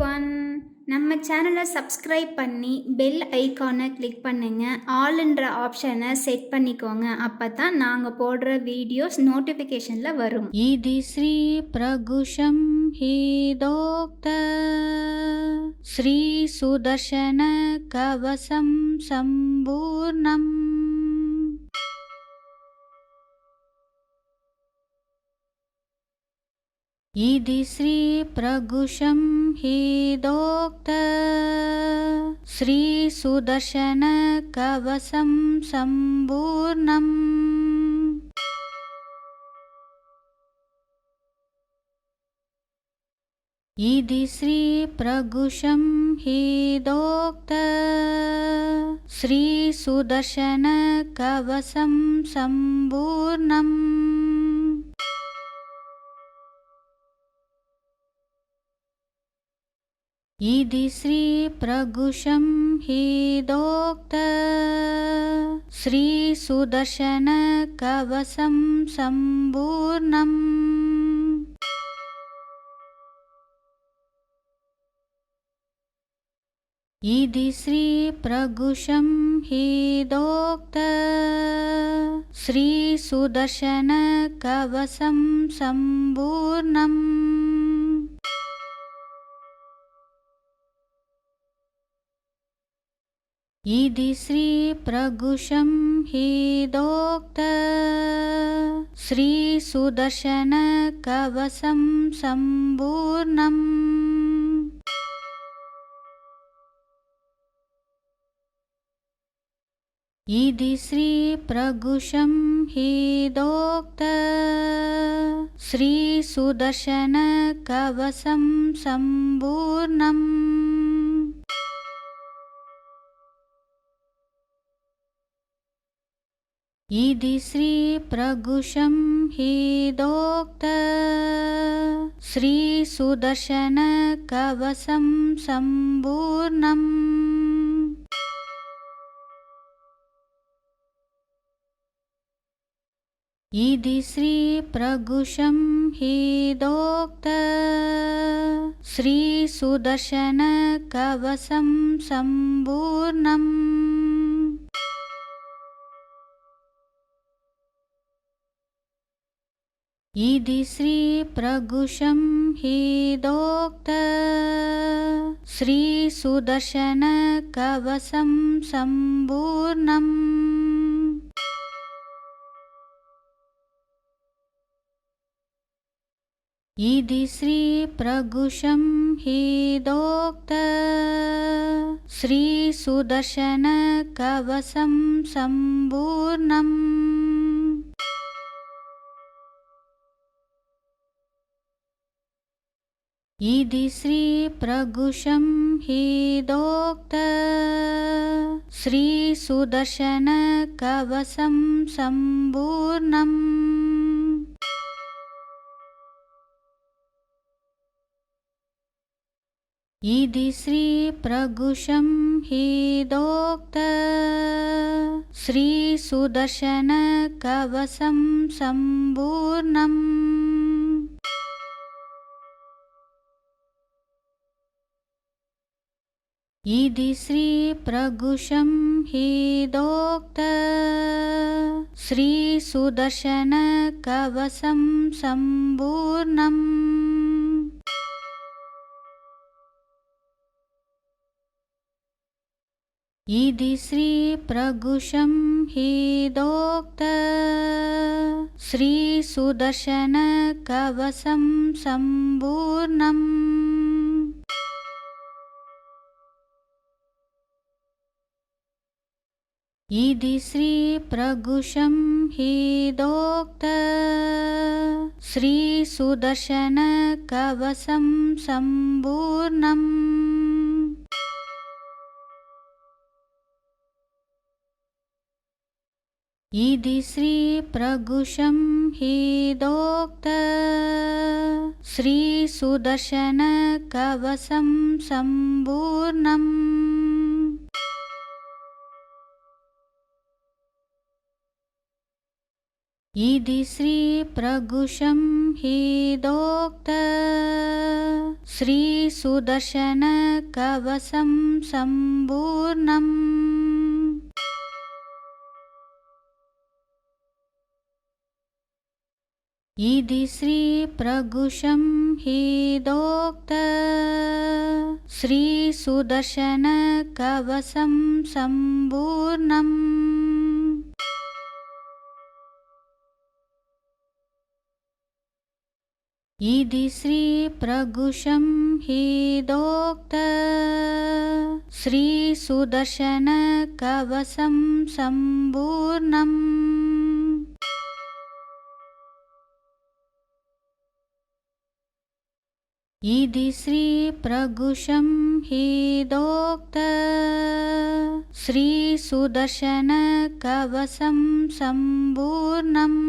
Everyone. நம்ம சேனல subscribe பண்ணி bell ஐகானை கிளிக் பண்ணுங்க. ஆல்ன்ற ஆப்ஷனை செட் பண்ணிக்கோங்க. அப்பதான் நாங்க போடுற வீடியோஸ் நோட்டிஃபிகேஷன்ல வரும். इति श्री प्रघुषं हीदोक्त श्री सुदर्शन कवसं सम्पूर्णम् इति श्री प्रघुषं हीदोक्त श्री सुदर्शन कवसं सम्पूर्णम् इति श्री प्रघुषं हीदोक्त श्री सुदर्शन कवसं सम्पूर्णम् इति श्री प्रघुषं हीदोक्त श्री सुदर्शन कवसं सम्पूर्णम् इति श्री प्रघुषं हीदोक्त श्री सुदर्शन कवसं सम्पूर्णम् इति श्री प्रघुषं हीदोक्त श्री सुदर्शन कवसं सम्पूर्णम् इति श्री प्रघुषं हीदोक्त श्री सुदर्शन कवसं सम्पूर्णम् इति श्री प्रघुषं हीदोक्त श्री सुदर्शन कवसं सम्पूर्णम् इति श्री प्रघुषं हीदोक्त श्री सुदर्शन कवसं सम्पूर्णम् इति श्री प्रघुषं हीदोक्त श्री सुदर्शन कवसं सम्पूर्णम् इति श्री प्रघुषं हीदोक्त श्री सुदर्शन कवसं सम्पूर्णम् इति श्री प्रघुषं हीदोक्त श्री सुदर्शन कवसं सम्पूर्णम् इति श्री प्रघुषं हीदोक्त श्री सुदर्शन कवसं सम्पूर्णम् इति श्री प्रघुषं हीदोक्त श्री सुदर्शन कवसं सम्पूर्णम् इति श्री प्रघुषं हीदोक्त श्री सुदर्शन कवसं सम्पूर्णम् इति श्री प्रघुषं हीदोक्त श्री सुदर्शन कवसं सम्पूर्णम् इति श्री प्रघुषं हीदोक्त श्री सुदर्शन कवसं सम्पूर्णम् इति श्रीप्रगुशं ह्येदोक्त श्रीसुदर्शनकवचं सम्पूर्णम् इति श्रीप्रगुशं ह्येदोक्त श्रीसुदर्शनकवचं सम्पूर्णम् इति श्रीप्रगुशं ह्येदोक्त श्रीसुदर्शनकवचं सम्पूर्णम् इति श्रीप्रगुशं ह्येदोक्त श्रीसुदर्शनकवचं सम्पूर्णम्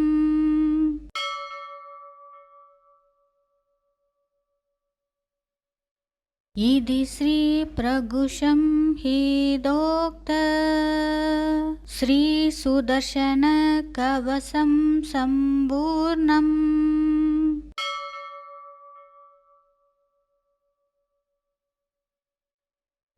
इति श्रीप्रगुशं ह्येदोक्त श्रीसुदर्शनकवचं सम्पूर्णम्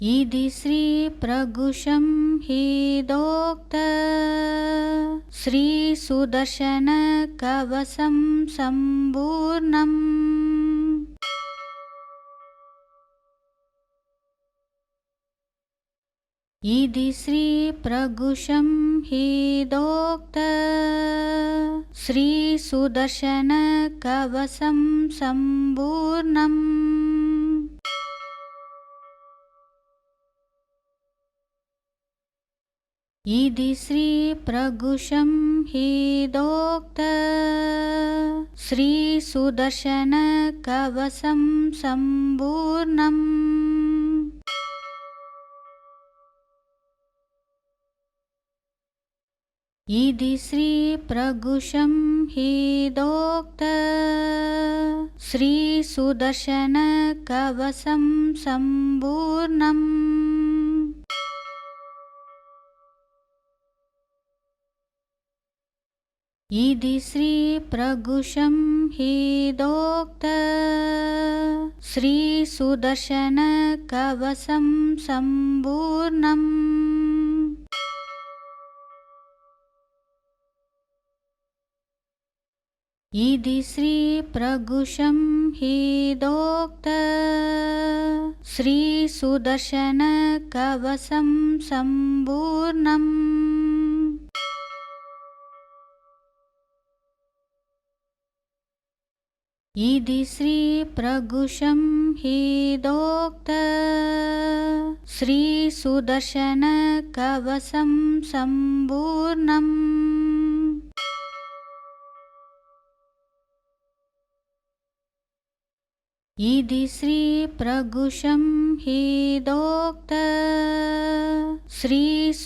इति श्रीप्रगुशं ह्येदोक्त श्रीसुदर्शनकवचं सम्पूर्णम् इति श्रीप्रगुशं ह्येदोक्त श्रीसुदर्शनकवचं सम्पूर्णम् इति श्रीप्रगुशं ह्येदोक्त श्रीसुदर्शनकवचं सम्पूर्णम् इति श्रीप्रगुशं ह्येदोक्त श्रीसुदर्शनकवचं सम्पूर्णम् इति श्रीप्रगुशं ह्येदोक्त श्रीसुदर्शनकवचं सम्पूर्णम् इति श्रीप्रगुशं ह्येदोक्त श्रीसुदर्शनकवचं सम्पूर्णम् इति श्रीप्रगुशं ह्येदोक्त श्रीसुदर्शनकवचं सम्पूर्णम् इति श्रीप्रगुशं ह्येदोक्त श्रीसुदर्शनकवचं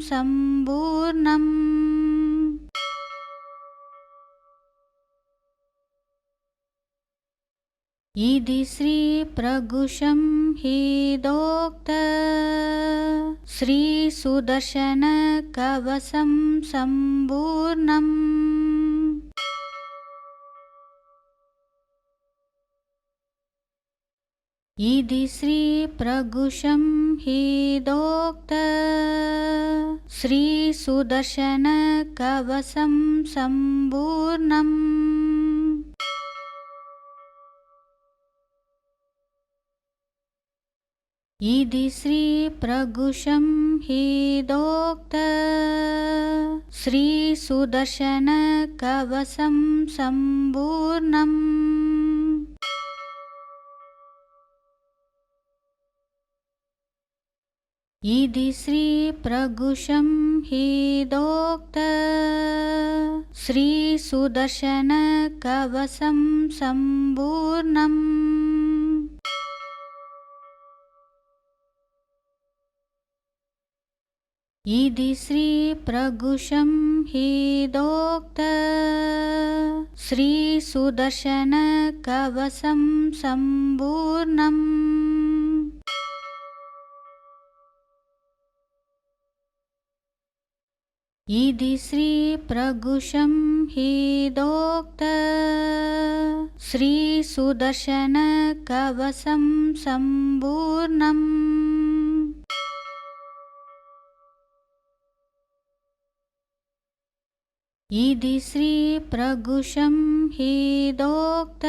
सम्पूर्णम् इति श्रीप्रगुशं ह्येदोक्त श्रीसुदर्शनकवचं सम्पूर्णम् इति श्रीप्रगुशं ह्येदोक्त श्रीसुदर्शनकवचं सम्पूर्णम् इति श्रीप्रगुशं ह्येदोक्त श्रीसुदर्शनकवचं सम्पूर्णम् इति श्रीप्रगुशं ह्येदोक्त श्रीसुदर्शनकवचं सम्पूर्णम् इति श्रीप्रगुशं ह्येदोक्त श्रीसुदर्शनकवचं सम्पूर्णम् इति श्रीप्रगुषं हेदोक्त श्रीसुदर्शनकवचं सम्पूर्णम् इति श्रीप्रगुषं हेदोक्त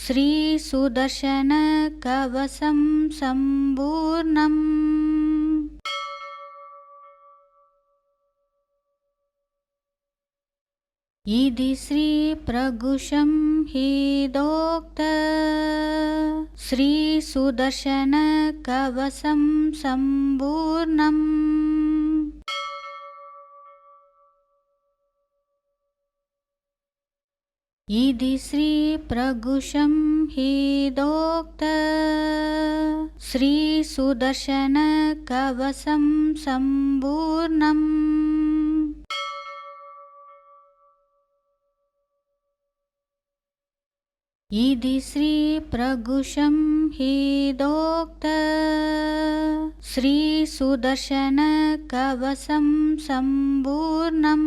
श्रीसुदर्शनकवचं सम्पूर्णम् इति श्रीप्रगुषं हेदोक्त श्रीसुदर्शनकवचं सम्पूर्णम् इति श्रीप्रगुषं हेदोक्त श्रीसुदर्शनकवचं सम्पूर्णम् इति श्रीप्रगुषं हेदोक्त श्रीसुदर्शनकवचं सम्पूर्णम्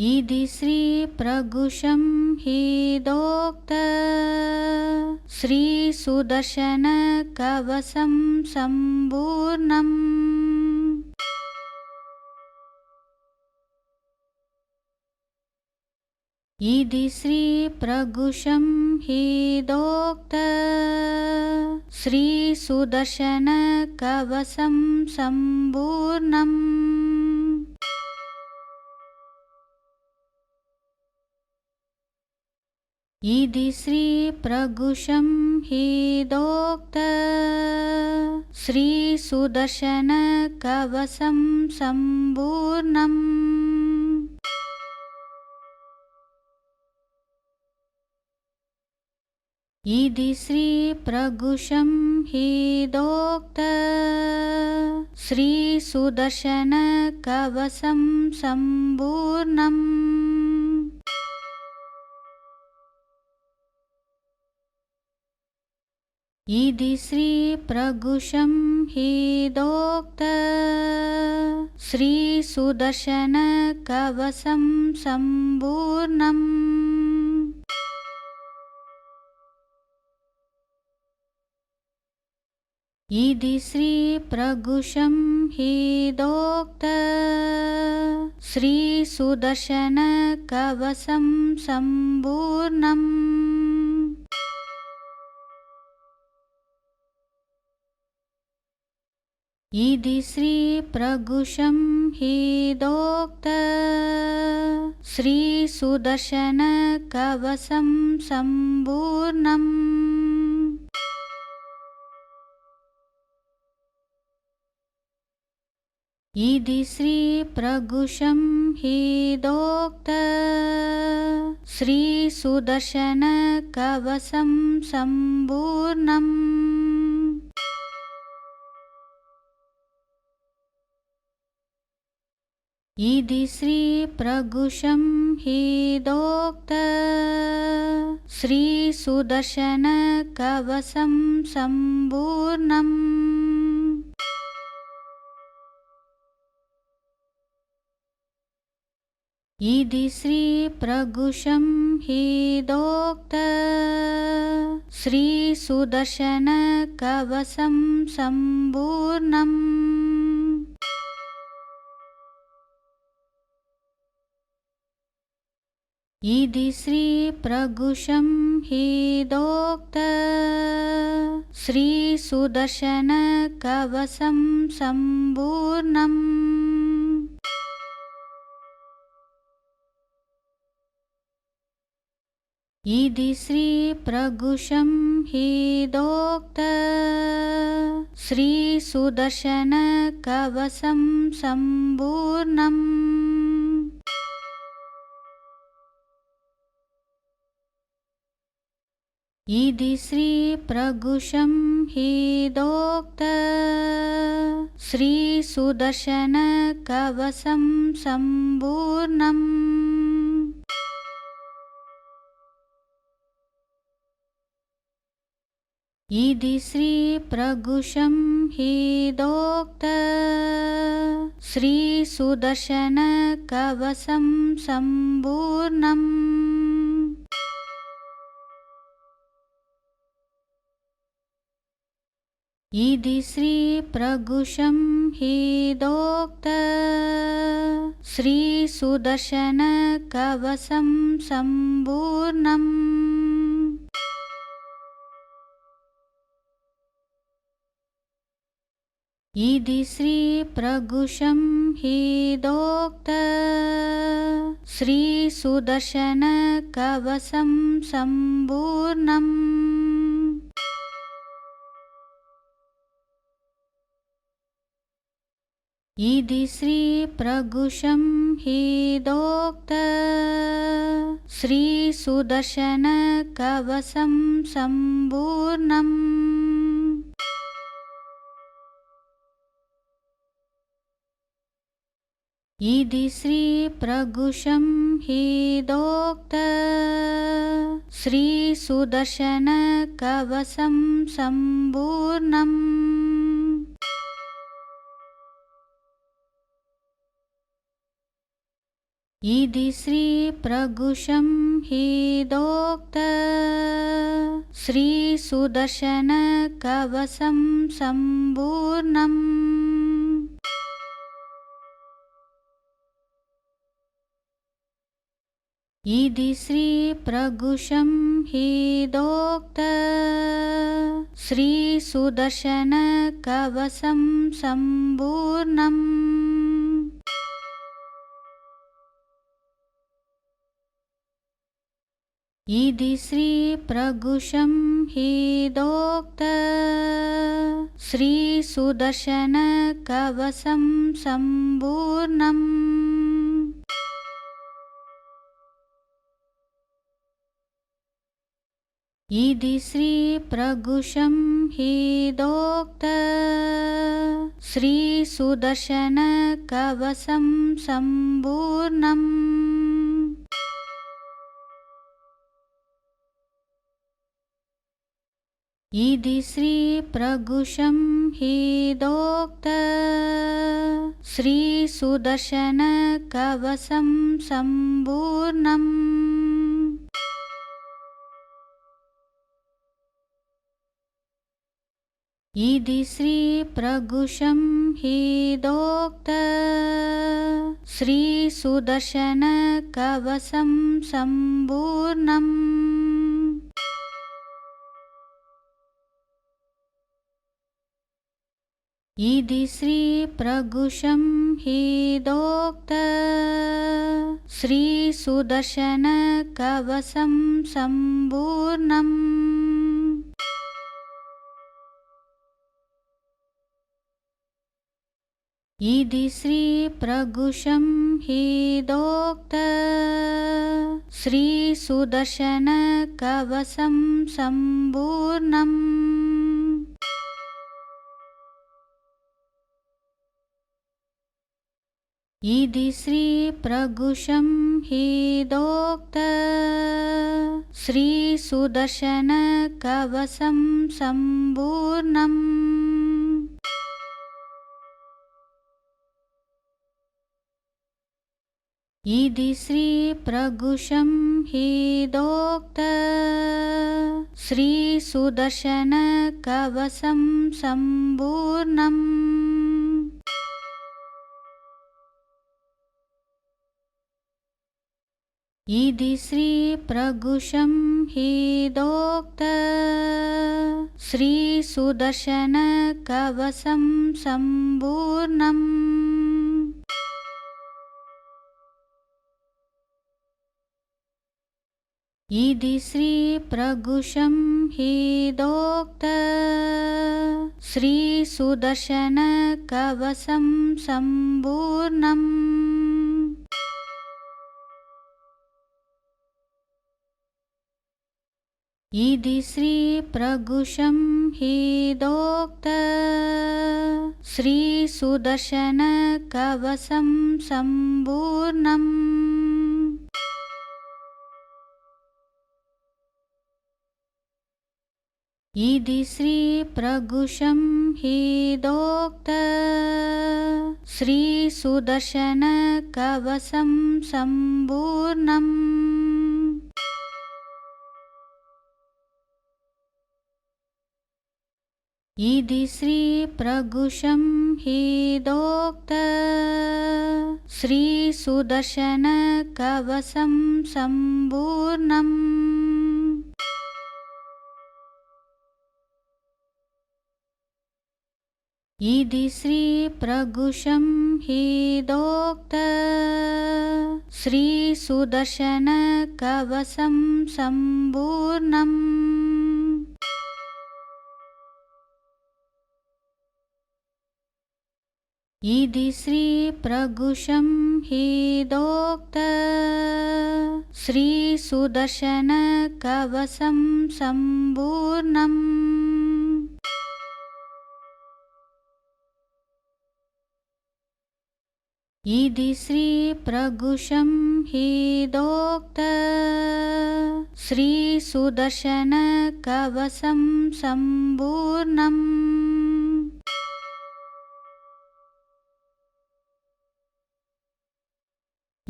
इति श्रीप्रगुषं हेदोक्त श्रीसुदर्शनकवचं सम्पूर्णम् इति श्रीप्रगुषं हेदोक्त श्रीसुदर्शनकवचं सम्पूर्णम् इति श्रीप्रगुषं हेदोक्त श्रीसुदर्शनकवचं सम्पूर्णम् इति श्रीप्रगुषं हेदोक्त श्रीसुदर्शनकवचं सम्पूर्णम् इति श्रीप्रगुषं हेदोक्त श्रीसुदर्शनकवचं सम्पूर्णम् इति श्रीप्रगुषं हेदोक्त श्रीसुदर्शनकवचं सम्पूर्णम् इति श्रीप्रगुषं हेदोक्त श्रीसुदर्शनकवचं सम्पूर्णम् इति श्रीप्रगुषं हेदोक्त श्रीसुदर्शनकवचं सम्पूर्णम् इति श्रीप्रगुषं हेदोक्त श्रीसुदर्शनकवचं सम्पूर्णम् इति श्रीप्रगुषं हेदोक्त श्रीसुदर्शनकवचं सम्पूर्णम् इति श्रीप्रगुषं हेदोक्त श्रीसुदर्शनकवचं सम्पूर्णम् इति श्रीप्रगुषं हेदोक्त श्रीसुदर्शनकवचं सम्पूर्णम् इति श्रीप्रगुषं हेदोक्त श्रीसुदर्शनकवचं सम्पूर्णम् इति श्रीप्रगुशं हेदोक्त श्रीसुदर्शनकवचं सम्पूर्णम् इति श्रीप्रगुशं हेदोक्त श्रीसुदर्शनकवचं सम्पूर्णम् इति श्रीप्रगुशं हेदोक्त श्रीसुदर्शनकवचं सम्पूर्णम् इति श्रीप्रगुशं हेदोक्त श्रीसुदर्शनकवचं सम्पूर्णम् इति श्रीप्रगुशं हेदोक्त श्रीसुदर्शनकवचं सम्पूर्णम् इति श्रीप्रगुशं हेदोक्त श्रीसुदर्शनकवचं सम्पूर्णम् इति श्रीप्रगुशं हेदोक्त श्रीसुदर्शनकवचं सम्पूर्णम् इति श्रीप्रगुशं हेदोक्त श्रीसुदर्शनकवचं सम्पूर्णम् इति श्रीप्रगुशं हेदोक्त श्रीसुदर्शनकवचं सम्पूर्णम् इति श्रीप्रगुशं हेदोक्त श्रीसुदर्शनकवचं सम्पूर्णम् इति श्रीप्रगुशं हेदोक्त श्रीसुदर्शनकवचं सम्पूर्णम् इति श्रीप्रगुशं हेदोक्त श्रीसुदर्शनकवचं सम्पूर्णम् इति श्रीप्रगुशं हेदोक्त श्रीसुदर्शनकवचं सम्पूर्णम् इति श्रीप्रगुशं हेदोक्त श्रीसुदर्शनकवचं सम्पूर्णम् इति श्रीप्रगुशं हेदोक्त श्रीसुदर्शनकवचं सम्पूर्णम् इति श्रीप्रगुशं हेदोक्त श्रीसुदर्शनकवचं सम्पूर्णम् इति श्रीप्रगुशं हेदोक्त श्रीसुदर्शनकवचं सम्पूर्णम् इति श्रीप्रगुशं हेदोक्त श्रीसुदर्शनकवचं सम्पूर्णम् इति श्रीप्रगुषं हेदोक्त श्रीसुदर्शनकवचं सम्पूर्णम् इति श्रीप्रगुषं हेदोक्त श्रीसुदर्शनकवचं सम्पूर्णम् इति श्रीप्रगुषं हेदोक्त श्रीसुदर्शनकवचं सम्पूर्णम् इति श्रीप्रगुषं हेदोक्त श्रीसुदर्शनकवचं सम्पूर्णम् इति श्रीप्रगुषं हेदोक्त श्रीसुदर्शनकवचं सम्पूर्णम्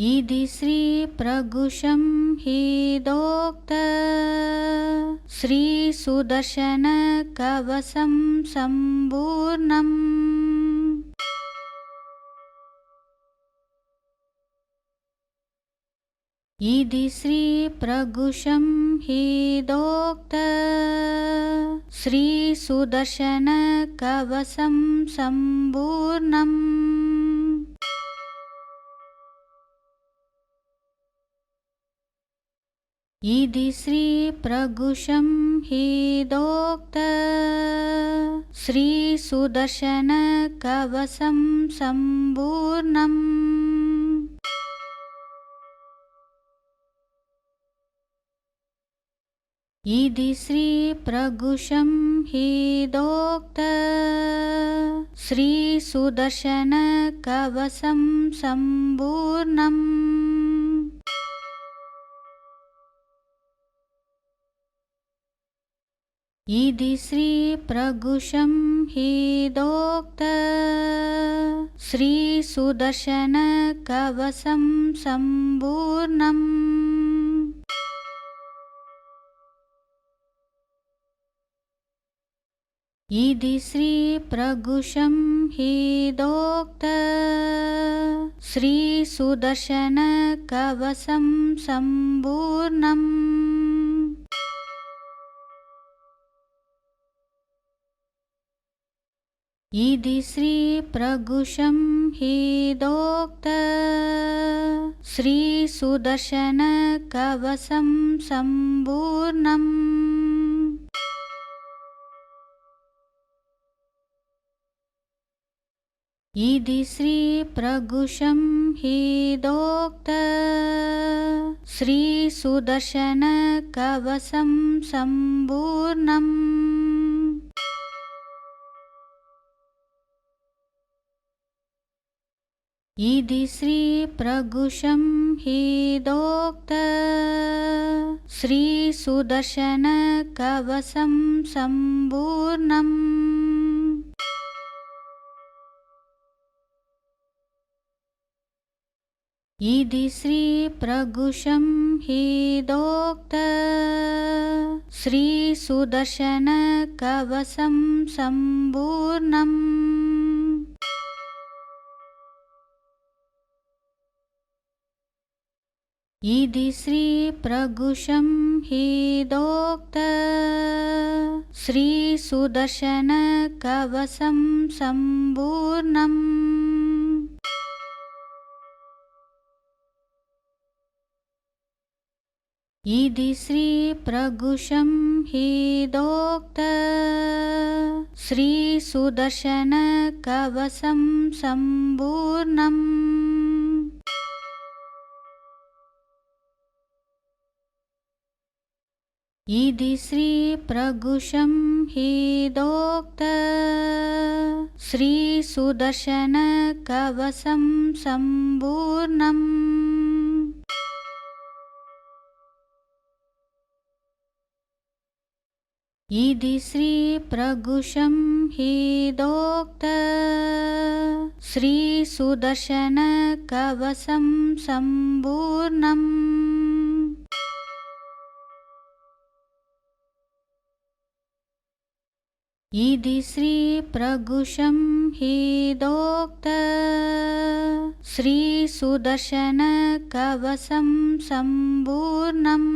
इति श्रीप्रगुषं हेदोक्त श्रीसुदर्शनकवचं सम्पूर्णम् इति श्रीप्रगुषं हेदोक्त श्रीसुदर्शनकवचं सम्पूर्णम् इति श्रीप्रगुषं हेदोक्त श्रीसुदर्शनकवचं सम्पूर्णम् इति श्रीप्रगुषं हेदोक्त श्रीसुदर्शनकवचं सम्पूर्णम् इति श्रीप्रगुषं हेदोक्त श्रीसुदर्शनकवचं सम्पूर्णम् इति श्रीप्रगुषं हेदोक्त श्रीसुदर्शनकवचं सम्पूर्णम् इति श्रीप्रगुषं हेदोक्त श्रीसुदर्शनकवचं सम्पूर्णम् इति श्रीप्रगुषं हेदोक्त श्रीसुदर्शनकवचं सम्पूर्णम् इति श्रीप्रगुषं हेदोक्त श्रीसुदर्शनकवचं सम्पूर्णम् इति श्रीप्रगुषं हेदोक्त श्रीसुदर्शनकवचं सम्पूर्णम् इति श्रीप्रगुषं हेदोक्त श्रीसुदर्शनकवचं सम्पूर्णम् इति श्रीप्रगुषं हेदोक्त श्रीसुदर्शनकवचं सम्पूर्णम् इति श्रीप्रगुषं हेदोक्त श्रीसुदर्शनकवचं सम्पूर्णम् इति श्रीप्रगुशं हेदोक्त श्रीसुदर्शनकवचं सम्पूर्णम् इति श्रीप्रगुशं हेदोक्त श्रीसुदर्शनकवचं सम्पूर्णम्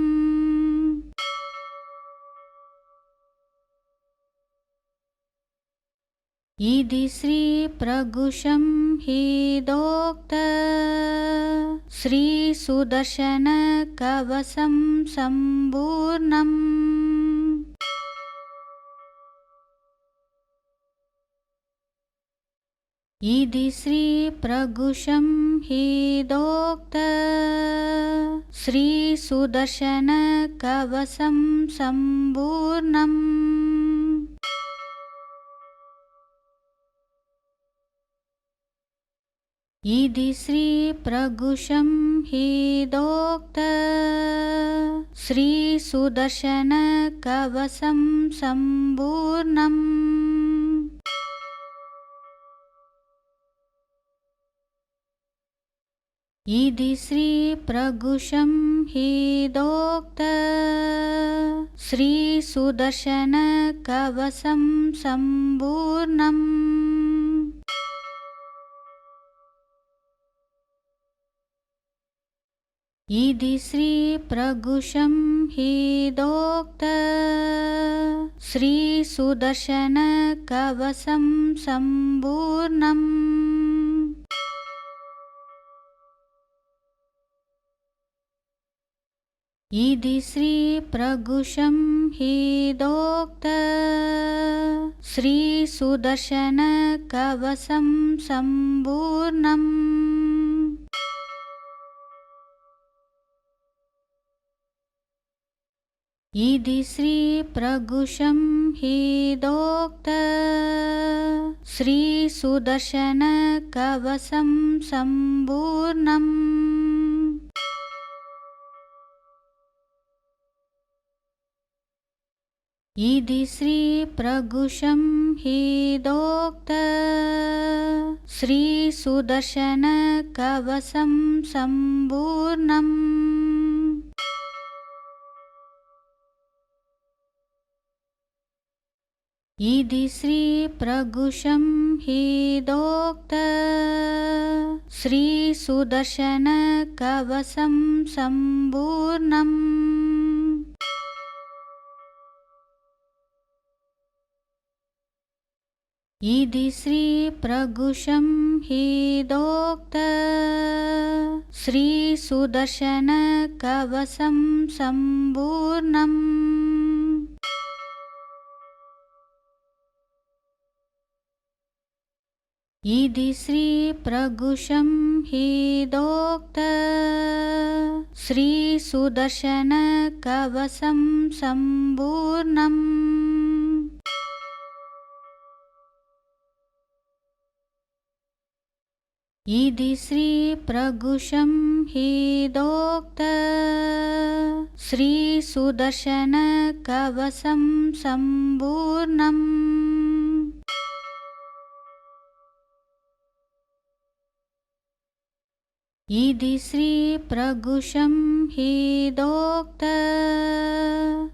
इति श्रीप्रगुशं हेदोक्त श्रीसुदर्शनकवचं सम्पूर्णम् इति श्रीप्रगुशं हेदोक्त श्रीसुदर्शनकवचं सम्पूर्णम् इति श्रीप्रगुशं हेदोक्त श्रीसुदर्शनकवचं सम्पूर्णम् इति श्रीप्रगुशं हेदोक्त श्रीसुदर्शनकवचं सम्पूर्णम् इति श्रीप्रगुशं हेदोक्त श्रीसुदर्शनकवचं सम्पूर्णम् इति श्रीप्रगुशं हेदोक्त श्रीसुदर्शनकवचं सम्पूर्णम् इति श्रीप्रगुशं हेदोक्त श्रीसुदर्शनकवचं सम्पूर्णम् इति श्रीप्रगुशं हेदोक्त श्रीसुदर्शनकवचं सम्पूर्णम् इति श्रीप्रगुशं हेदोक्त श्रीसुदर्शनकवचं सम्पूर्णम् इति श्रीप्रगुशं हेदोक्त श्रीसुदर्शनकवचं सम्पूर्णम् इति श्रीप्रगुशं हेदोक्त श्रीसुदर्शनकवचं सम्पूर्णम् इति श्रीप्रगुशं हेदोक्त श्रीसुदर्शनकवचं सम्पूर्णम् इति श्रीप्रगुशं हेदोक्त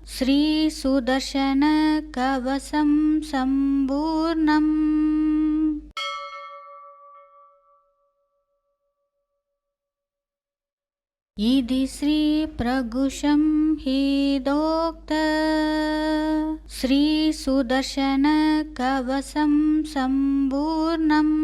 श्रीसुदर्शनकवचं सम्पूर्णम् इति श्रीप्रगुशं हेदोक्त श्रीसुदर्शनकवचं सम्पूर्णम्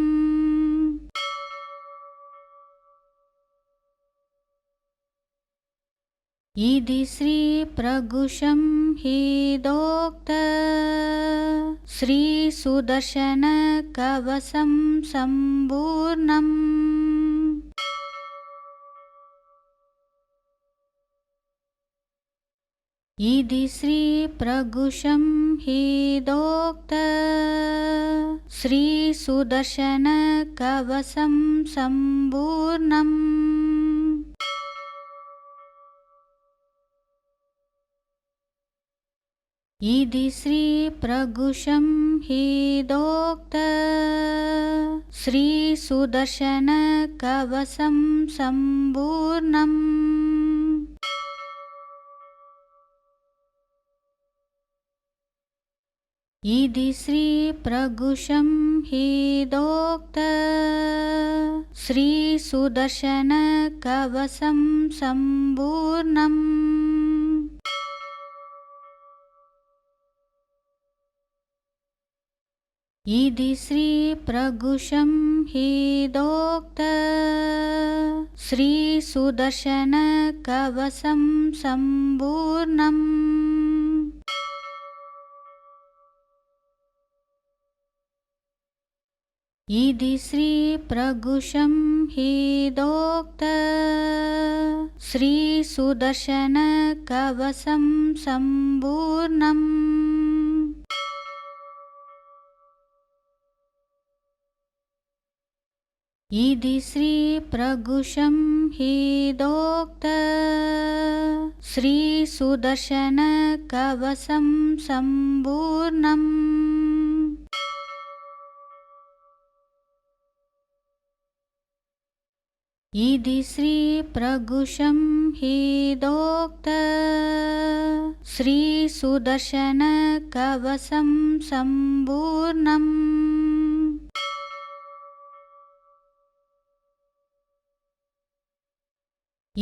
इति श्रीप्रगुशं हेदोक्त श्रीसुदर्शनकवचं सम्पूर्णम् इति श्रीप्रगुशं हेदोक्त श्रीसुदर्शनकवचं सम्पूर्णम् इति श्रीप्रगुषं हेदोक्त श्रीसुदर्शनकवचं सम्पूर्णम् इति श्रीप्रगुषं हेदोक्त श्रीसुदर्शनकवचं सम्पूर्णम् इति श्रीप्रगुषं हेदोक्त श्रीसुदर्शनकवचं सम्पूर्णम् इति श्रीप्रगुषं हेदोक्त श्रीसुदर्शनकवचं सम्पूर्णम् इति श्रीप्रगुषं हेदोक्त श्रीसुदर्शनकवचं सम्पूर्णम् इति श्रीप्रगुषं हेदोक्त श्रीसुदर्शनकवचं सम्पूर्णम्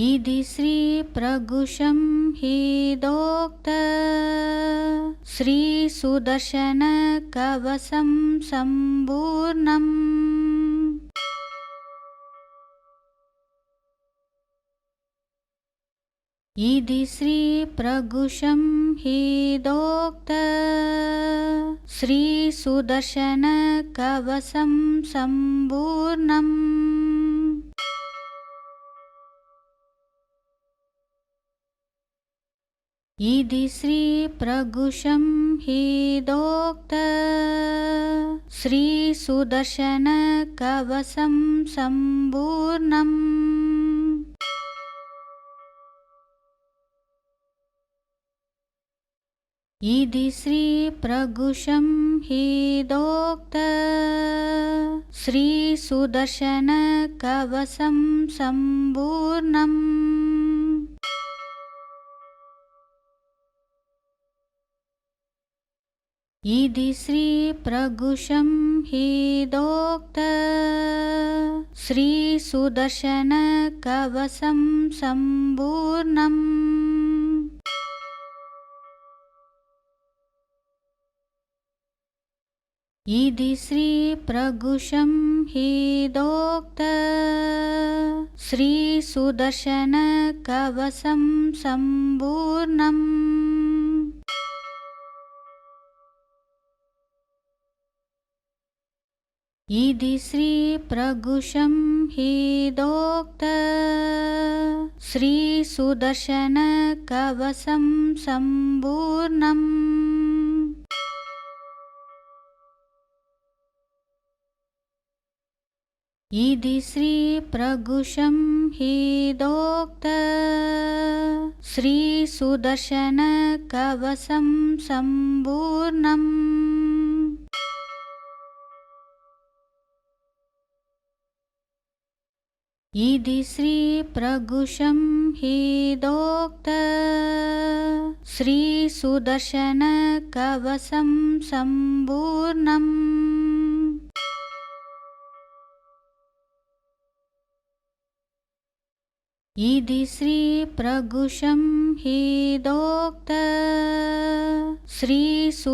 इति श्रीप्रगुषं हेदोक्त श्रीसुदर्शनकवचं सम्पूर्णम् इति श्रीप्रगुषं हेदोक्त श्रीसुदर्शनकवचं सम्पूर्णम् इति श्रीप्रगुषं हेदोक्त श्रीसुदर्शनकवचं सम्पूर्णम् इति श्रीप्रगुषं हेदोक्त श्रीसुदर्शनकवचं सम्पूर्णम् इति श्रीप्रगुषं हेदोक्त श्रीसुदर्शनकवचं सम्पूर्णम् इति श्रीप्रगुषं हेदोक्त श्रीसुदर्शनकवचं सम्पूर्णम् इति श्रीप्रगुषं हेदोक्त श्रीसुदर्शनकवचं सम्पूर्णम् इति श्रीप्रगुषं हेदोक्त श्रीसुदर्शनकवचं सम्पूर्णम् इति श्रीप्रगुषं हेदोक्त श्रीसुदर्शनकवचं सम्पूर्णम् इति श्रीप्रगुषं हेदोक्त श्रीसुदर्शनकवचं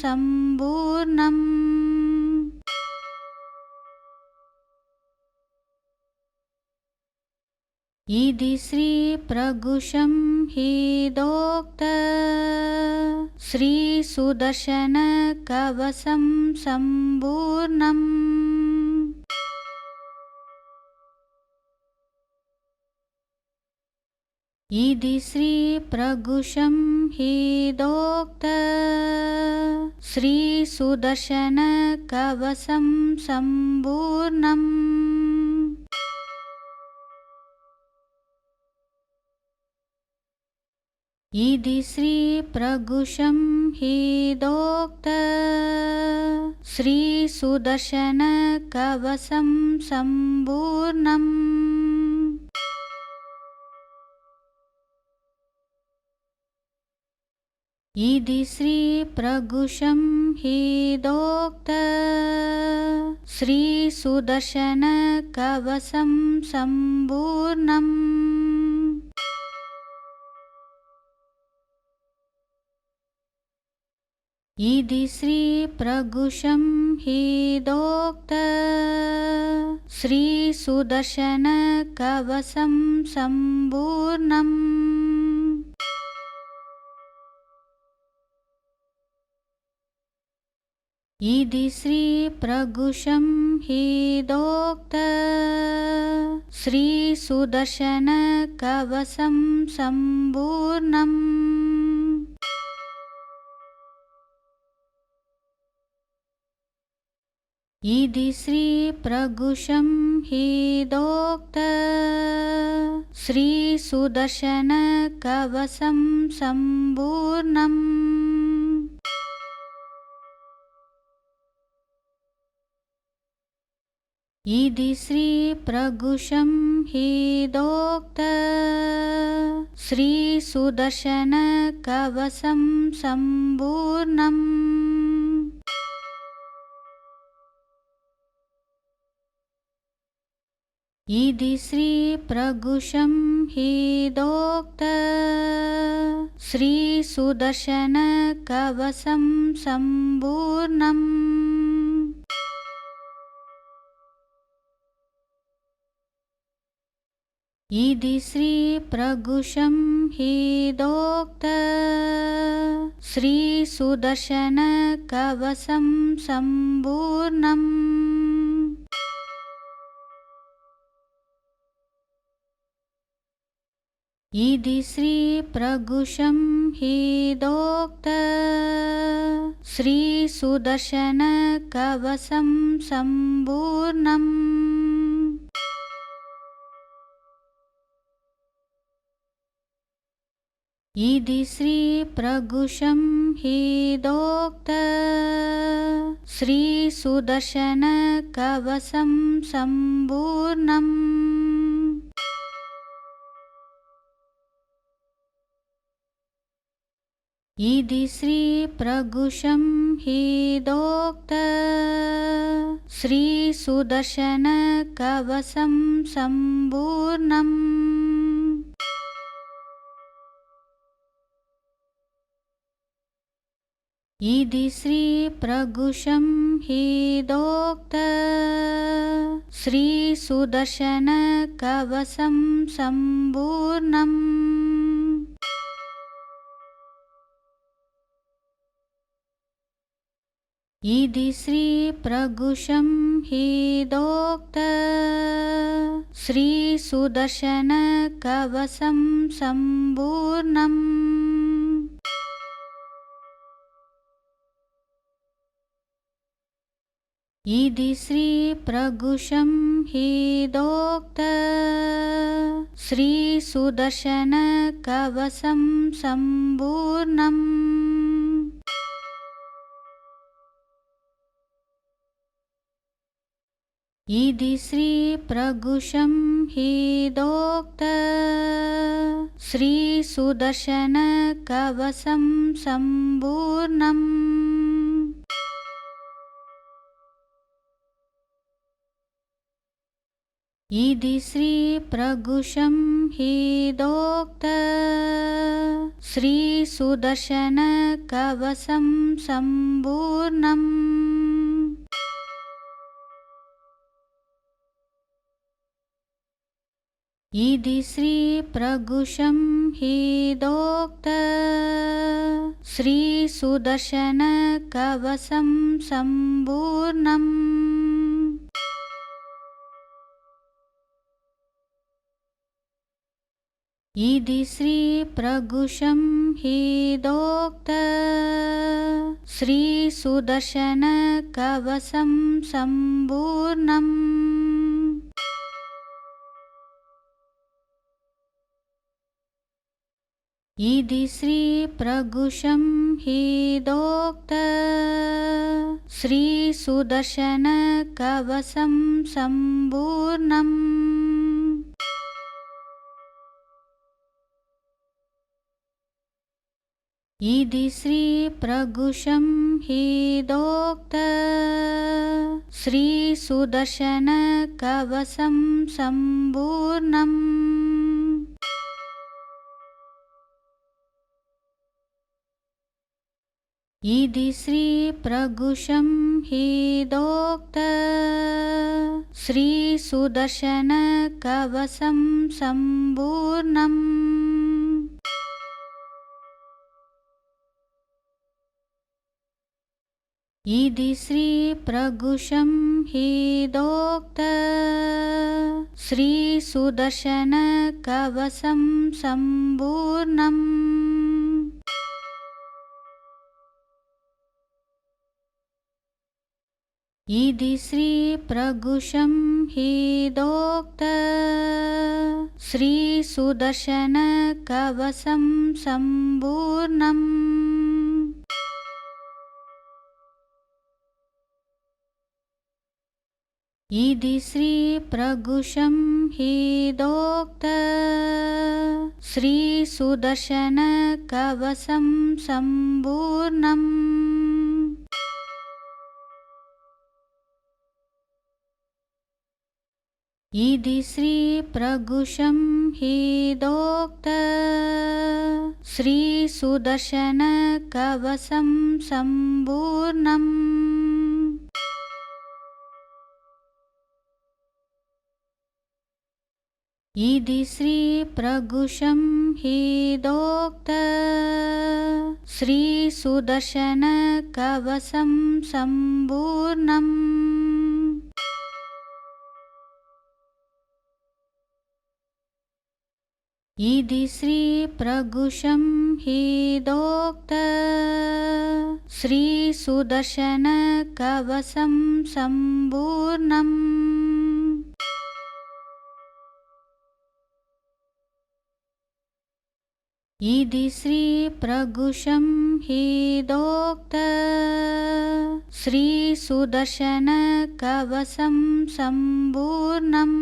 सम्पूर्णम् इति श्रीप्रगुषं हेदोक्त श्रीसुदर्शनकवचं सम्पूर्णम् इति श्रीप्रगुषं हेदोक्त श्रीसुदर्शनकवचं सम्पूर्णम् इति श्रीप्रगुशं हेदोक्त श्रीसुदर्शनकवचं सम्पूर्णम् इति श्रीप्रगुशं हेदोक्त श्रीसुदर्शनकवचं सम्पूर्णम् इति श्रीप्रगुशं हेदोक्त श्रीसुदर्शनकवचं सम्पूर्णम् इति श्रीप्रगुशं हेदोक्त श्रीसुदर्शनकवचं सम्पूर्णम् इति श्रीप्रगुशं हेदोक्त श्रीसुदर्शनकवचं सम्पूर्णम् इति श्रीप्रगुशं हेदोक्त श्रीसुदर्शनकवचं सम्पूर्णम् इति श्रीप्रगुशं हेदोक्त श्रीसुदर्शनकवचं सम्पूर्णम् इति श्रीप्रगुशं हेदोक्त श्रीसुदर्शनकवचं सम्पूर्णम् इति श्रीप्रगुशं हेदोक्त श्रीसुदर्शनकवचं सम्पूर्णम् इति श्रीप्रगुशं हेदोक्त श्रीसुदर्शनकवचं सम्पूर्णम् इति श्रीप्रगुशं हेदोक्त श्रीसुदर्शनकवचं सम्पूर्णम् इति श्रीप्रगुशं हेदोक्त श्रीसुदर्शनकवचं सम्पूर्णम् इति श्रीप्रगुशं हेदोक्त श्रीसुदर्शनकवचं सम्पूर्णम् इति श्रीप्रगुशं हेदोक्त श्रीसुदर्शनकवचं सम्पूर्णम् इति श्रीप्रगुशं हेदोक्त श्रीसुदर्शनकवचं सम्पूर्णम् इति श्रीप्रगुशं हेदोक्त श्रीसुदर्शनकवचं सम्पूर्णम् इति श्रीप्रगुशं हेदोक्त श्रीसुदर्शनकवचं सम्पूर्णम् इति श्रीप्रगुशं हेदोक्त श्रीसुदर्शनकवचं सम्पूर्णम् इति श्रीप्रगुषं हेदोक्त श्रीसुदर्शनकवचं सम्पूर्णम् इति श्रीप्रगुषं हेदोक्त श्रीसुदर्शनकवचं सम्पूर्णम् इति श्रीप्रगुषं हेदोक्त श्रीसुदर्शनकवचं सम्पूर्णम् इति श्रीप्रगुषं हेदोक्त श्रीसुदर्शनकवचं सम्पूर्णम् इति श्रीप्रगुषं हेदोक्त श्रीसुदर्शनकवचं सम्पूर्णम् इति श्रीप्रगुषं हेदोक्त श्रीसुदर्शनकवचं सम्पूर्णम् इति श्रीप्रगुषं हेदोक्त श्रीसुदर्शनकवचं सम्पूर्णम् इति श्रीप्रगुषं हेदोक्त श्रीसुदर्शनकवचं सम्पूर्णम् इति श्रीप्रगुषं हेदोक्त श्रीसुदर्शनकवचं सम्पूर्णम् इति श्रीप्रगुषं हेदोक्त श्रीसुदर्शनकवचं सम्पूर्णम्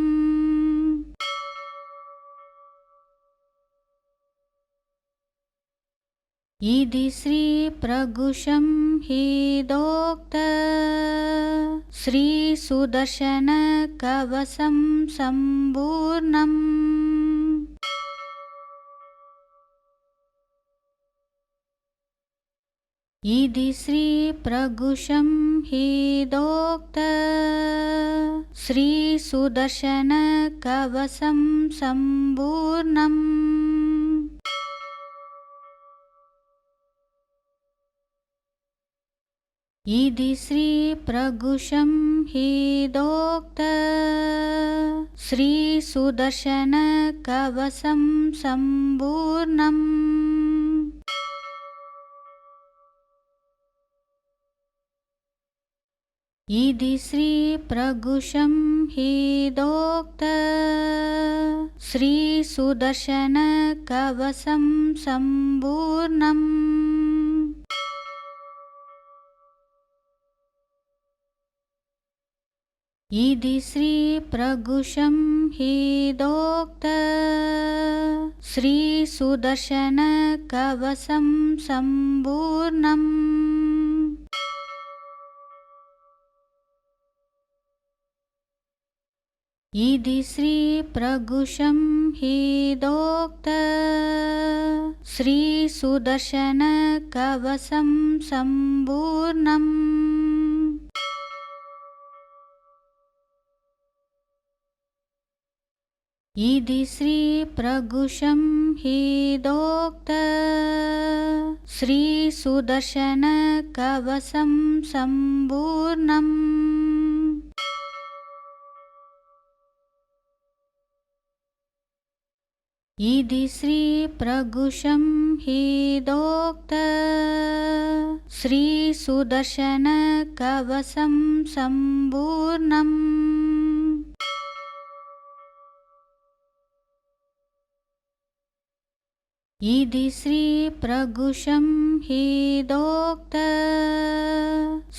इति श्रीप्रगुषं हेदोक्त श्रीसुदर्शनकवचं सम्पूर्णम् इति श्रीप्रगुषं हेदोक्त श्रीसुदर्शनकवचं सम्पूर्णम् इति श्रीप्रगुषं हेदोक्त श्रीसुदर्शनकवचं सम्पूर्णम् इति श्रीप्रगुषं हेदोक्त श्रीसुदर्शनकवचं सम्पूर्णम् इति श्रीप्रगुषं हेदोक्त श्रीसुदर्शनकवचं सम्पूर्णम् इति श्रीप्रगुषं हेदोक्त श्रीसुदर्शनकवचं सम्पूर्णम् इति श्रीप्रगुषं हेदोक्त श्रीसुदर्शनकवचं सम्पूर्णम् इति श्रीप्रगुषं हेदोक्त श्रीसुदर्शनकवचं सम्पूर्णम् इति श्रीप्रगुशं हेदोक्त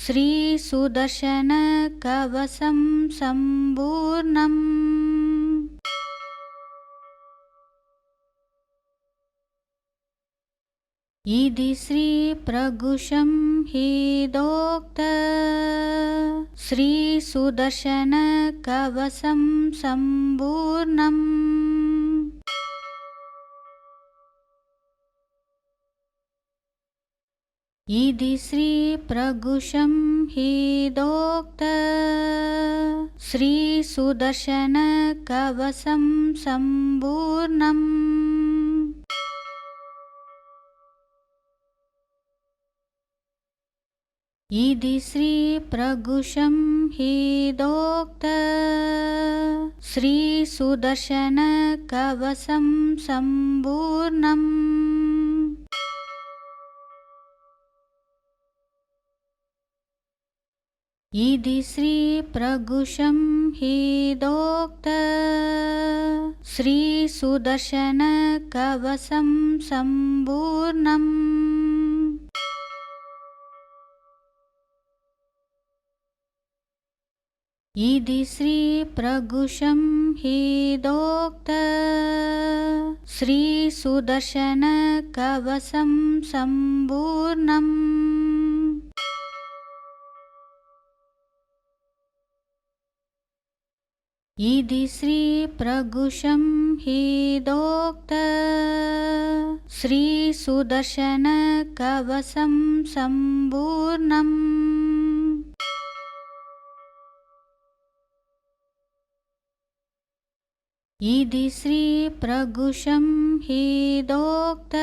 श्रीसुदर्शनकवचं सम्पूर्णम् इति श्रीप्रगुशं हेदोक्त श्रीसुदर्शनकवचं सम्पूर्णम् इति श्रीप्रगुशं हेदोक्त श्रीसुदर्शनकवचं सम्पूर्णम् इति श्रीप्रगुशं हेदोक्त श्रीसुदर्शनकवचं सम्पूर्णम् इति श्रीप्रगुशं हेदोक्त श्रीसुदर्शनकवचं सम्पूर्णम् इति श्रीप्रगुशं हेदोक्त श्रीसुदर्शनकवचं सम्पूर्णम् इति श्रीप्रगुशं हेदोक्त श्रीसुदर्शनकवचं सम्पूर्णम् इति श्रीप्रगुशं हेदोक्त श्रीसुदर्शनकवचं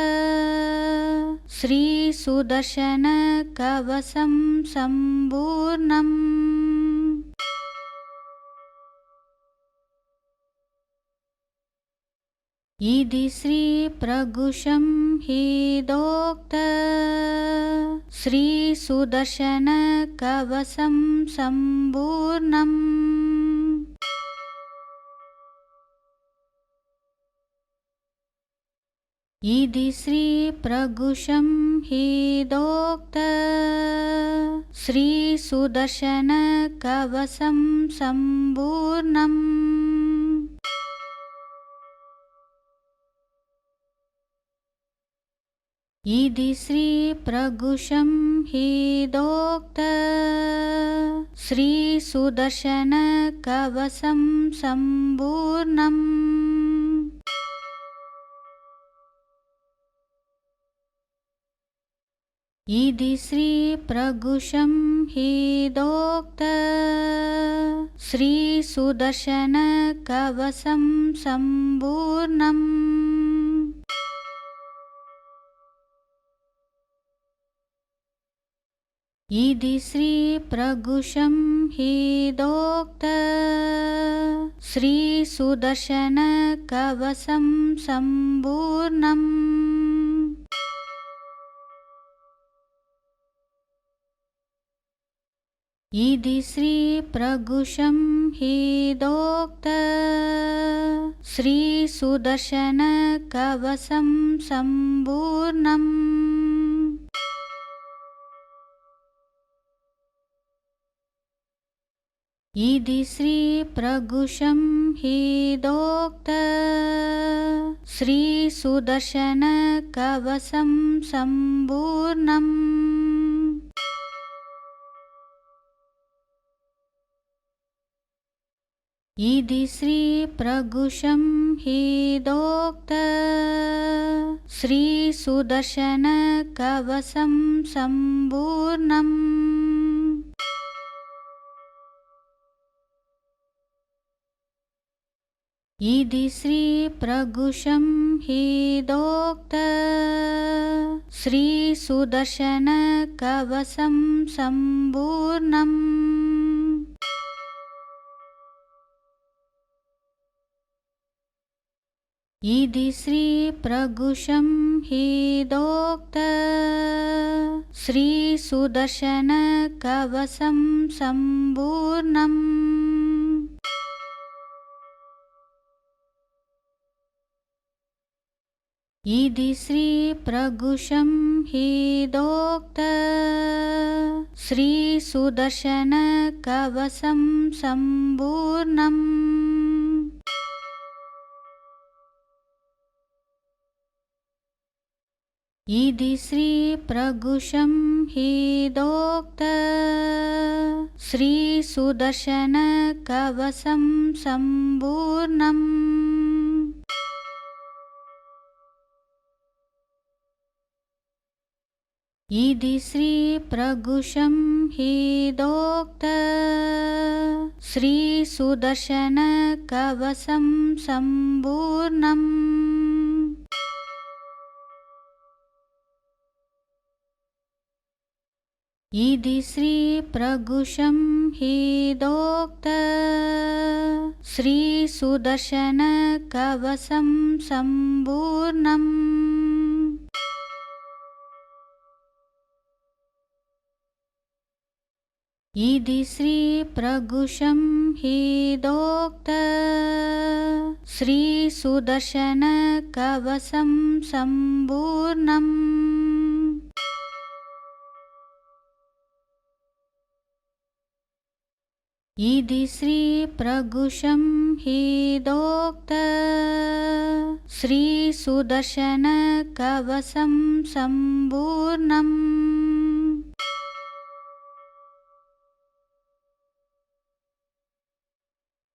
सम्पूर्णम् इति श्रीप्रगुशं हेदोक्त श्रीसुदर्शनकवचं सम्पूर्णम् इति श्रीप्रगुशं हेदोक्त श्रीसुदर्शनकवचं सम्पूर्णम् इति श्रीप्रगुशं हेदोक्त श्रीसुदर्शनकवचं सम्पूर्णम् इति श्रीप्रगुशं हेदोक्त श्रीसुदर्शनकवचं सम्पूर्णम् इति श्रीप्रगुशं हेदोक्त श्रीसुदर्शनकवचं सम्पूर्णम् इति श्रीप्रगुशं हेदोक्त श्रीसुदर्शनकवचं सम्पूर्णम् इति श्रीप्रगुशं हेदोक्त श्रीसुदर्शनकवचं सम्पूर्णम् इति श्रीप्रगुशं हेदोक्त श्रीसुदर्शनकवचं सम्पूर्णम् इति श्रीप्रगुशं हेदोक्त श्रीसुदर्शनकवचं सम्पूर्णम् इति श्रीप्रगुशं हेदोक्त श्रीसुदर्शनकवचं सम्पूर्णम् इति श्रीप्रगुषं ह्येदोक्त श्रीसुदर्शनकवचं सम्पूर्णम् इति श्रीप्रगुषं ह्येदोक्त श्रीसुदर्शनकवचं सम्पूर्णम् इति श्रीप्रगुषं ह्येदोक्त श्रीसुदर्शनकवचं सम्पूर्णम् इति श्रीप्रगुषं ह्येदोक्त श्रीसुदर्शनकवचं सम्पूर्णम् इति श्रीप्रगुषं ह्येदोक्त श्रीसुदर्शनकवचं सम्पूर्णम् इति श्रीप्रगुषं ह्येदोक्त श्रीसुदर्शनकवचं सम्पूर्णम्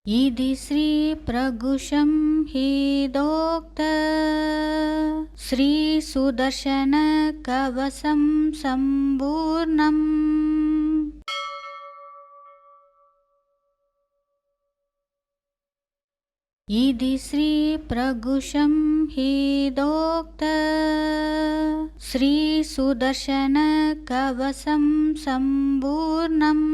इति श्रीप्रगुषं ह्येदोक्त श्रीसुदर्शनकवचं सम्पूर्णम् इति श्रीप्रगुषं ह्येदोक्त श्रीसुदर्शनकवचं सम्पूर्णम्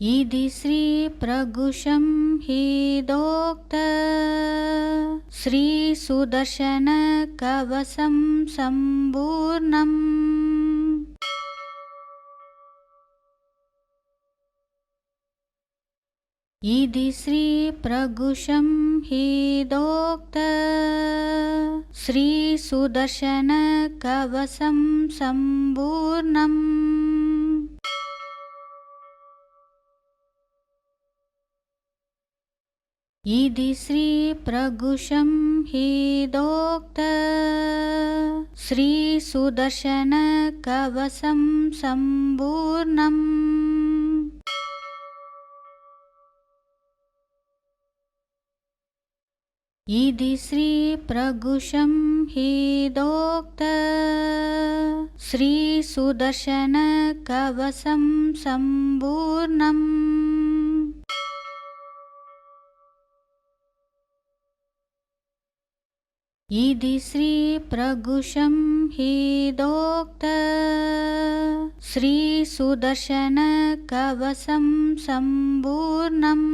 इति श्रीप्रगुषं ह्येदोक्त श्रीसुदर्शनकवचं सम्पूर्णम् इति श्रीप्रगुषं ह्येदोक्त श्रीसुदर्शनकवचं सम्पूर्णम् इति श्रीप्रगुषं ह्येदोक्त श्रीसुदर्शनकवचं सम्पूर्णम् इति श्रीप्रगुषं ह्येदोक्त श्रीसुदर्शनकवचं सम्पूर्णम् इति श्रीप्रगुषं ह्येदोक्त श्रीसुदर्शनकवचं सम्पूर्णम्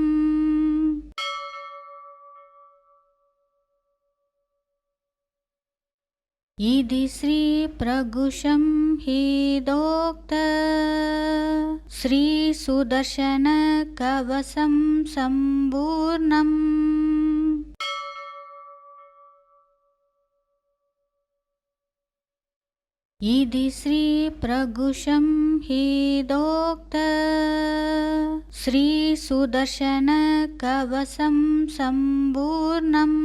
इति श्रीप्रगुषं ह्येदोक्त श्रीसुदर्शनकवचं सम्पूर्णम् इति श्रीप्रगुषं ह्येदोक्त श्रीसुदर्शनकवचं सम्पूर्णम्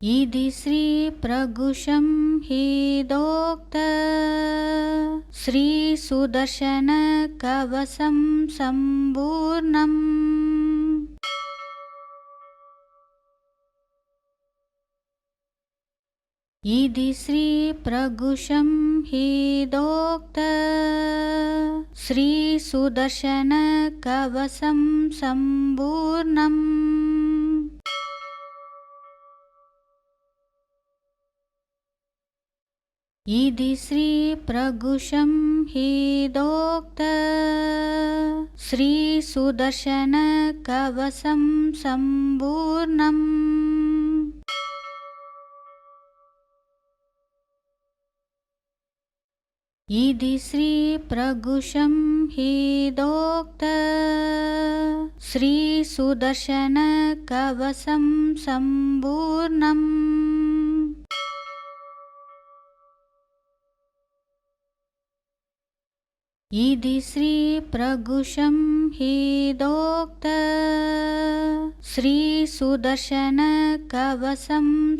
इति श्रीप्रगुषं ह्येदोक्त श्रीसुदर्शनकवचं सम्पूर्णम् इति श्रीप्रगुषं ह्येदोक्त श्रीसुदर्शनकवचं सम्पूर्णम् इति श्रीप्रगुषं ह्येदोक्त श्रीसुदर्शनकवचं सम्पूर्णम् इति श्रीप्रगुशं ह्येदोक्त श्रीसुदर्शनकवचं सम्पूर्णम् इति श्रीप्रगुशं ह्येदोक्त श्रीसुदर्शनकवचं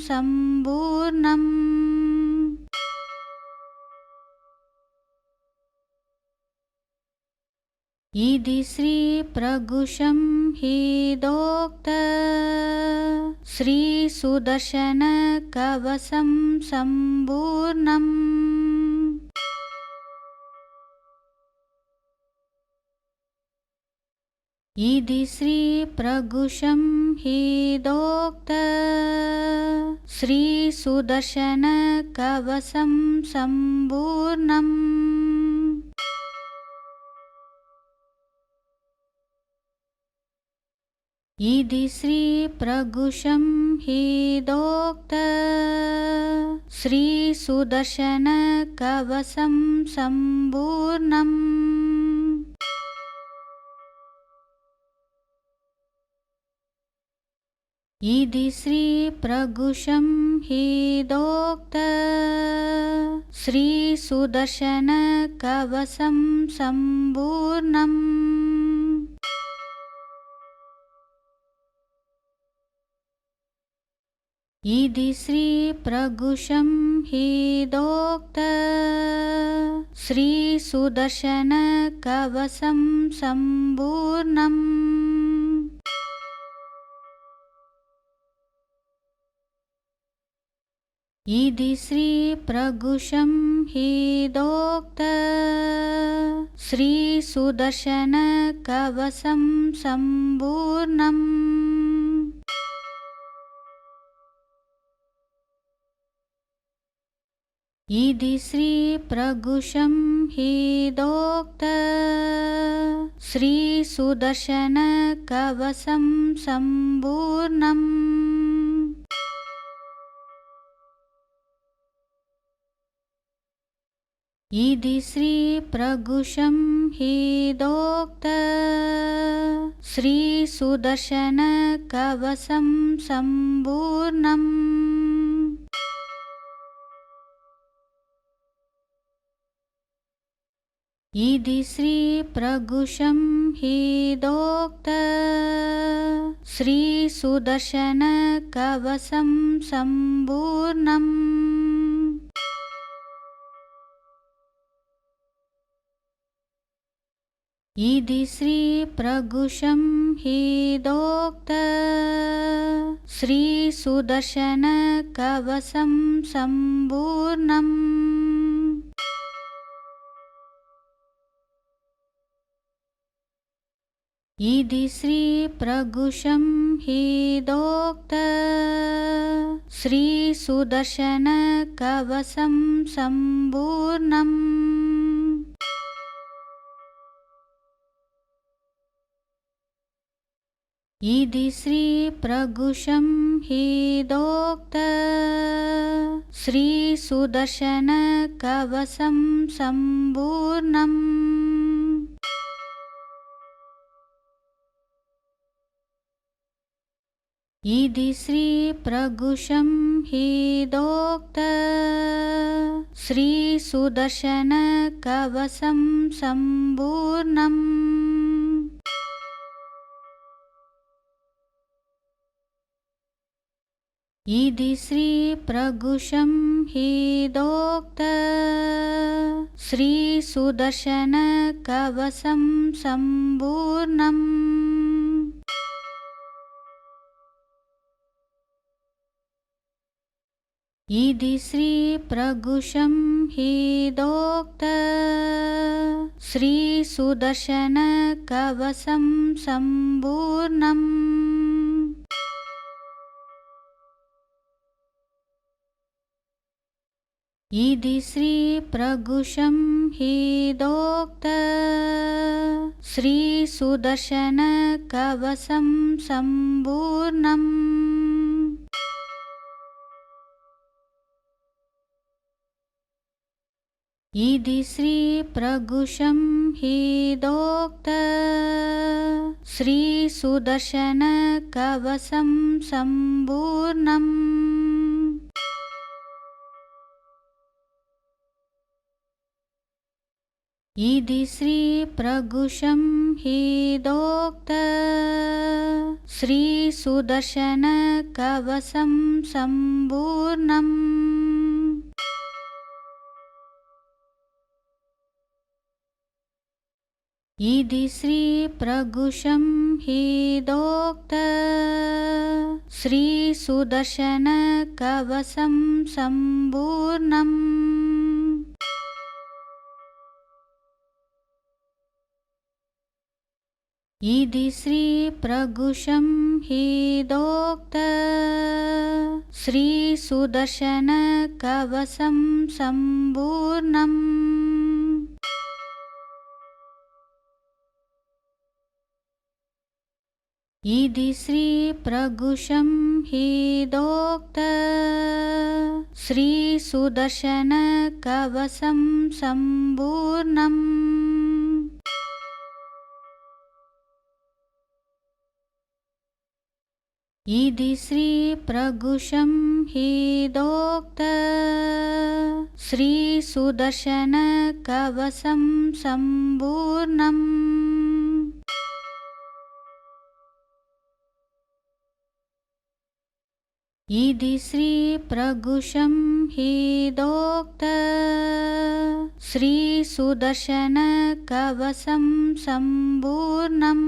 सम्पूर्णम् इति श्रीप्रगुशं ह्येदोक्त श्रीसुदर्शनकवचं सम्पूर्णम् इति श्रीप्रगुशं ह्येदोक्त श्रीसुदर्शनकवचं सम्पूर्णम् इति श्रीप्रगुशं ह्येदोक्त श्रीसुदर्शनकवचं सम्पूर्णम् इति श्रीप्रगुशं ह्येदोक्त श्रीसुदर्शनकवचं सम्पूर्णम् इति श्रीप्रगुशं ह्येदोक्त श्रीसुदर्शनकवचं सम्पूर्णम् इति श्रीप्रगुशं ह्येदोक्त श्रीसुदर्शनकवचं सम्पूर्णम् इति श्रीप्रगुशं ह्येदोक्त श्रीसुदर्शनकवचं सम्पूर्णम् इति श्रीप्रगुशं ह्येदोक्त श्रीसुदर्शनकवचं सम्पूर्णम् इति श्रीप्रगुशं ह्येदोक्त श्रीसुदर्शनकवचं सम्पूर्णम् इति श्रीप्रगुशं ह्येदोक्त श्रीसुदर्शनकवचं सम्पूर्णम् इति श्रीप्रगुशं ह्येदोक्त श्रीसुदर्शनकवचं सम्पूर्णम् इति श्रीप्रगुशं ह्येदोक्त श्रीसुदर्शनकवचं सम्पूर्णम् इति श्रीप्रगुशं ह्येदोक्त श्रीसुदर्शनकवचं सम्पूर्णम् इति श्रीप्रगुशं ह्येदोक्त श्रीसुदर्शनकवचं सम्पूर्णम् इति श्रीप्रगुशं ह्येदोक्त श्रीसुदर्शनकवचं सम्पूर्णम् इति श्रीप्रगुशं ह्येदोक्त श्रीसुदर्शनकवचं सम्पूर्णम् इति श्रीप्रगुषं हेदोक्त श्रीसुदर्शनकवचं सम्पूर्णम् इति श्रीप्रगुषं हेदोक्त श्रीसुदर्शनकवचं सम्पूर्णम् इति श्रीप्रगुषं हेदोक्त श्रीसुदर्शनकवचं सम्पूर्णम् इति श्रीप्रगुषं हेदोक्त श्रीसुदर्शनकवचं सम्पूर्णम् इति श्रीप्रगुषं हेदोक्त श्रीसुदर्शनकवचं सम्पूर्णम् इति श्रीप्रगुषं हेदोक्त श्रीसुदर्शनकवचं सम्पूर्णम् इति श्रीप्रगुषं हेदोक्त श्रीसुदर्शनकवचं सम्पूर्णम्